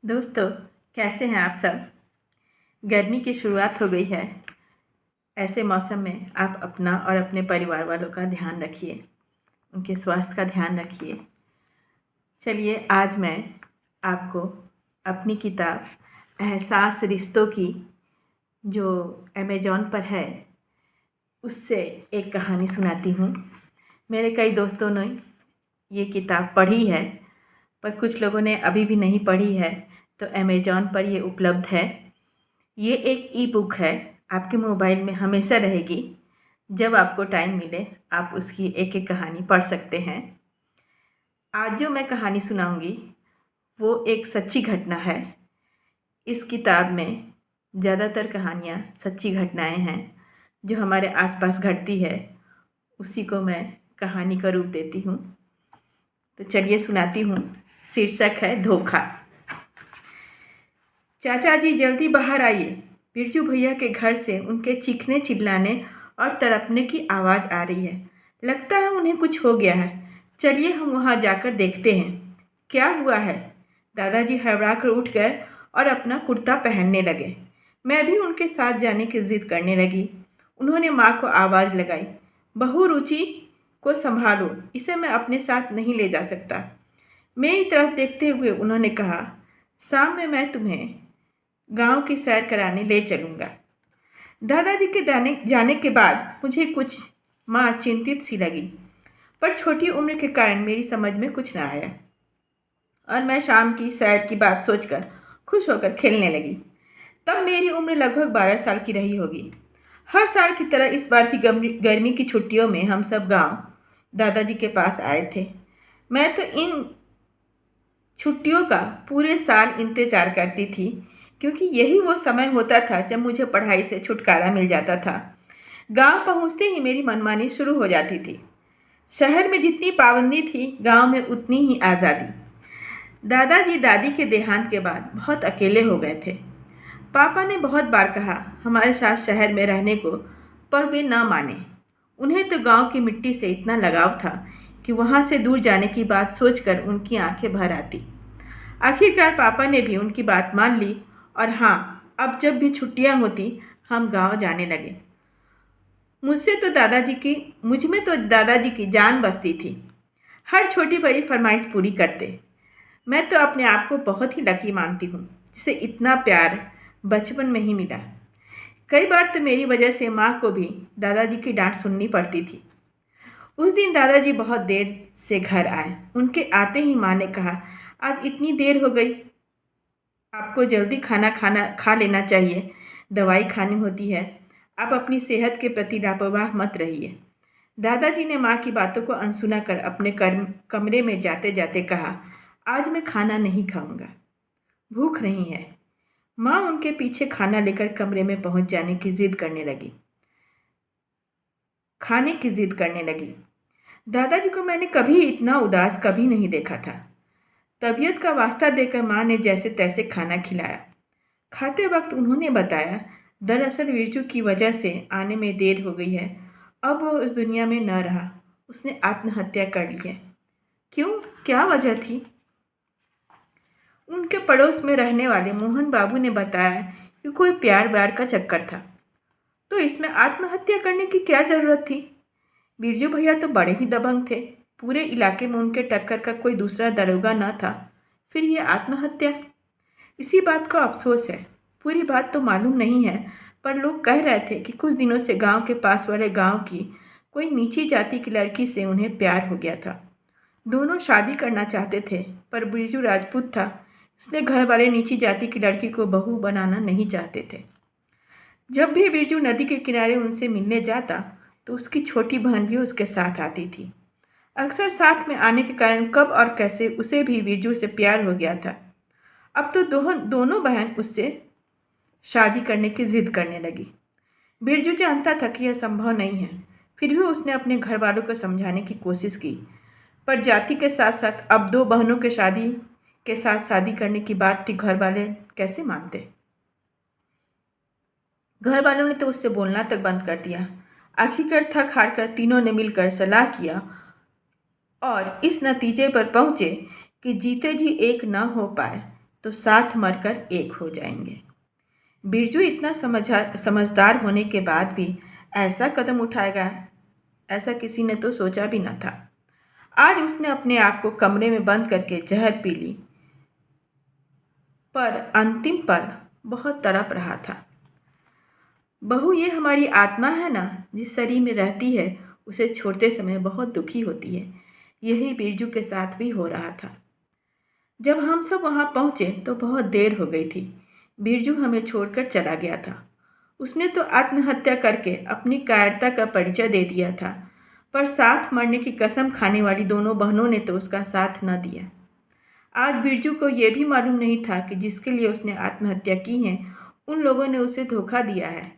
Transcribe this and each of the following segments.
दोस्तों, कैसे हैं आप सब। गर्मी की शुरुआत हो गई है। ऐसे मौसम में आप अपना और अपने परिवार वालों का ध्यान रखिए, उनके स्वास्थ्य का ध्यान रखिए। चलिए आज मैं आपको अपनी किताब एहसास रिश्तों की, जो अमेज़न पर है, उससे एक कहानी सुनाती हूँ। मेरे कई दोस्तों ने ये किताब पढ़ी है, पर कुछ लोगों ने अभी भी नहीं पढ़ी है, तो अमेज़न पर ये उपलब्ध है। ये एक ई बुक है, आपके मोबाइल में हमेशा रहेगी। जब आपको टाइम मिले आप उसकी एक एक कहानी पढ़ सकते हैं। आज जो मैं कहानी सुनाऊंगी वो एक सच्ची घटना है। इस किताब में ज़्यादातर कहानियाँ सच्ची घटनाएं हैं जो हमारे आसपास घटती है, उसी को मैं कहानी का रूप देती हूँ। तो चलिए सुनाती हूँ। शीर्षक है धोखा। चाचा जी जल्दी बाहर आइए। बिरजू भैया के घर से उनके चीखने चिल्लाने और तड़पने की आवाज़ आ रही है। लगता है उन्हें कुछ हो गया है। चलिए हम वहाँ जाकर देखते हैं क्या हुआ है। दादाजी हड़बड़ा कर उठ गए और अपना कुर्ता पहनने लगे। मैं भी उनके साथ जाने की जिद करने लगी। उन्होंने माँ को आवाज़ लगाई, बहू रुचि को संभालो, इसे मैं अपने साथ नहीं ले जा सकता। मेरी तरफ देखते हुए उन्होंने कहा, शाम में मैं तुम्हें गांव की सैर कराने ले चलूँगा। दादाजी के जाने के बाद मुझे कुछ माँ चिंतित सी लगी, पर छोटी उम्र के कारण मेरी समझ में कुछ ना आया और मैं शाम की सैर की बात सोचकर खुश होकर खेलने लगी। तब मेरी उम्र लगभग 12 साल की रही होगी। हर साल की तरह इस बार भी गर्मी की छुट्टियों में हम सब गांव दादाजी के पास आए थे। मैं तो इन छुट्टियों का पूरे साल इंतजार करती थी, क्योंकि यही वो समय होता था जब मुझे पढ़ाई से छुटकारा मिल जाता था। गांव पहुंचते ही मेरी मनमानी शुरू हो जाती थी। शहर में जितनी पाबंदी थी, गांव में उतनी ही आज़ादी। दादाजी दादी के देहांत के बाद बहुत अकेले हो गए थे। पापा ने बहुत बार कहा हमारे साथ शहर में रहने को, पर वे ना माने। उन्हें तो गांव की मिट्टी से इतना लगाव था कि वहां से दूर जाने की बात सोचकर उनकी आंखें भर आती। आखिरकार पापा ने भी उनकी बात मान ली और हाँ, अब जब भी छुट्टियां होती हम गांव जाने लगे। मुझ में तो दादाजी की जान बसती थी। हर छोटी बड़ी फरमाइश पूरी करते। मैं तो अपने आप को बहुत ही लकी मानती हूँ जिसे इतना प्यार बचपन में ही मिला। कई बार तो मेरी वजह से माँ को भी दादाजी की डांट सुननी पड़ती थी। उस दिन दादाजी बहुत देर से घर आए। उनके आते ही माँ ने कहा, आज इतनी देर हो गई, आपको जल्दी खाना खा लेना चाहिए, दवाई खानी होती है। आप अपनी सेहत के प्रति लापरवाह मत रहिए। दादाजी ने माँ की बातों को अनसुना कर अपने कमरे में जाते जाते कहा, आज मैं खाना नहीं खाऊंगा, भूख नहीं है। माँ उनके पीछे खाना लेकर कमरे में पहुंच जाने की जिद करने लगी, खाने की जिद करने लगी। दादाजी को मैंने कभी इतना उदास कभी नहीं देखा था। तबीयत का वास्ता देकर माँ ने जैसे तैसे खाना खिलाया। खाते वक्त उन्होंने बताया, दरअसल विरजू की वजह से आने में देर हो गई है। अब वो इस दुनिया में न रहा, उसने आत्महत्या कर ली है। क्यों, क्या वजह थी? उनके पड़ोस में रहने वाले मोहन बाबू ने बताया कि कोई प्यार व्यार का चक्कर था। तो इसमें आत्महत्या करने की क्या जरूरत थी? बिरजू भैया तो बड़े ही दबंग थे। पूरे इलाके में उनके टक्कर का कोई दूसरा दरोगा न था, फिर ये आत्महत्या? इसी बात का अफसोस है। पूरी बात तो मालूम नहीं है, पर लोग कह रहे थे कि कुछ दिनों से गांव के पास वाले गांव की कोई नीची जाति की लड़की से उन्हें प्यार हो गया था। दोनों शादी करना चाहते थे, पर बिरजू राजपूत था, इसलिए घर वाले नीची जाति की लड़की को बहू बनाना नहीं चाहते थे। जब भी बिरजू नदी के किनारे उनसे मिलने जाता तो उसकी छोटी बहन भी उसके साथ आती थी। अक्सर साथ में आने के कारण कब और कैसे उसे भी बिरजू से प्यार हो गया था। अब तो दोनों बहन उससे शादी करने की जिद करने लगी। बिरजू जानता था कि यह संभव नहीं है, फिर भी उसने अपने घर वालों को समझाने की कोशिश की, पर जाति के साथ साथ अब दो बहनों के साथ शादी करने की बात थी, घर वाले कैसे मानते। घर वालों ने तो उससे बोलना तक बंद कर दिया। आखिरकार थक हार कर तीनों ने मिलकर सलाह किया और इस नतीजे पर पहुंचे कि जीते जी एक न हो पाए तो साथ मरकर एक हो जाएंगे। बिरजू इतना समझदार होने के बाद भी ऐसा कदम उठाएगा, ऐसा किसी ने तो सोचा भी न था। आज उसने अपने आप को कमरे में बंद करके जहर पी ली, पर अंतिम पल बहुत तड़प रहा था। बहू, ये हमारी आत्मा है ना, जिस शरीर में रहती है उसे छोड़ते समय बहुत दुखी होती है। यही बिरजू के साथ भी हो रहा था। जब हम सब वहाँ पहुँचे तो बहुत देर हो गई थी। बिरजू हमें छोड़कर चला गया था। उसने तो आत्महत्या करके अपनी कायरता का परिचय दे दिया था, पर साथ मरने की कसम खाने वाली दोनों बहनों ने तो उसका साथ न दिया। आज बिरजू को यह भी मालूम नहीं था कि जिसके लिए उसने आत्महत्या की है उन लोगों ने उसे धोखा दिया है।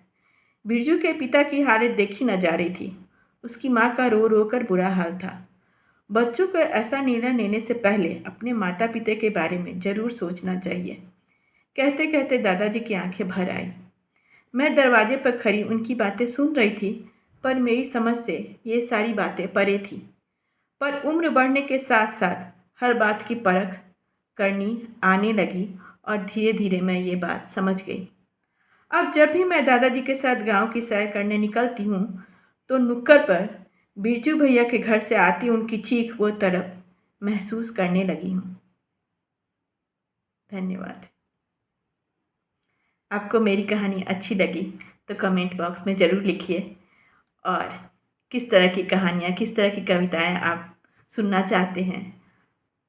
बिरजू के पिता की हालत देखी न जा रही थी। उसकी माँ का रो रो कर बुरा हाल था। बच्चों को ऐसा निर्णय लेने से पहले अपने माता पिता के बारे में ज़रूर सोचना चाहिए। कहते कहते दादाजी की आंखें भर आई। मैं दरवाजे पर खड़ी उनकी बातें सुन रही थी, पर मेरी समझ से ये सारी बातें परे थी। पर उम्र बढ़ने के साथ साथ हर बात की परख करनी आने लगी और धीरे धीरे मैं ये बात समझ गई। अब जब भी मैं दादाजी के साथ गांव की सैर करने निकलती हूँ तो नुक्कड़ पर बिरजू भैया के घर से आती उनकी चीख व तड़प महसूस करने लगी हूँ। धन्यवाद। आपको मेरी कहानी अच्छी लगी तो कमेंट बॉक्स में ज़रूर लिखिए, और किस तरह की कहानियाँ, किस तरह की कविताएं आप सुनना चाहते हैं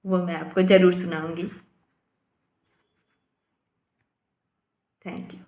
वो मैं आपको ज़रूर सुनाऊंगी। Thank you.